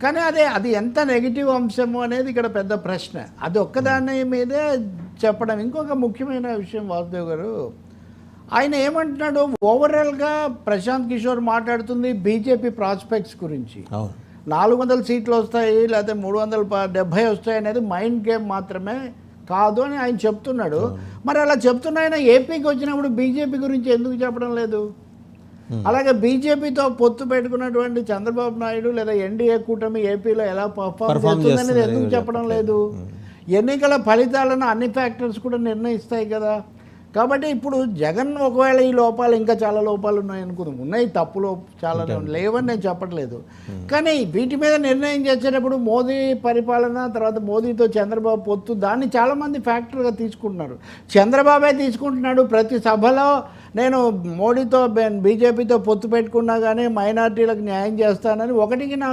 కానీ అది ఎంత నెగిటివ్ అంశము అనేది ఇక్కడ పెద్ద ప్రశ్న. అది ఒక్కదాని మీదే చెప్పడం. ఇంకొక ముఖ్యమైన విషయం వాసుదేవ్ గారు, ఆయన ఏమంటున్నాడు, ఓవరాల్గా ప్రశాంత్ కిషోర్ మాట్లాడుతుంది బీజేపీ ప్రాస్పెక్ట్స్ గురించి. 400 సీట్లు వస్తాయి లేకపోతే 370 వస్తాయి అనేది మైండ్ గేమ్ మాత్రమే కాదు అని ఆయన చెప్తున్నాడు. మరి అలా చెప్తున్న ఆయన ఏపీకి వచ్చినప్పుడు బీజేపీ గురించి ఎందుకు చెప్పడం లేదు? అలాగే బీజేపీతో పొత్తు పెట్టుకున్నటువంటి చంద్రబాబు నాయుడు లేదా ఎన్డీఏ కూటమి ఏపీలో ఎలా పర్ఫార్మ్ చేస్తుందనేది ఎందుకు చెప్పడం లేదు? ఎన్నికల ఫలితాలను అన్ని ఫ్యాక్టర్స్ కూడా నిర్ణయిస్తాయి కదా. కాబట్టి ఇప్పుడు జగన్ ఒకవేళ ఈ లోపాలు, ఇంకా చాలా లోపాలు ఉన్నాయి అనుకుందాం, ఉన్నాయి, తప్పులు చాలా లేవని నేను చెప్పట్లేదు, కానీ వీటి మీద నిర్ణయం చేసేటప్పుడు మోదీ పరిపాలన తర్వాత మోదీతో చంద్రబాబు పొత్తు, దాన్ని చాలామంది ఫ్యాక్టర్గా తీసుకుంటున్నారు. చంద్రబాబే తీసుకుంటున్నాడు ప్రతి సభలో, నేను మోడీతో బీజేపీతో పొత్తు పెట్టుకున్నా కానీ మైనార్టీలకు న్యాయం చేస్తానని 1కి 4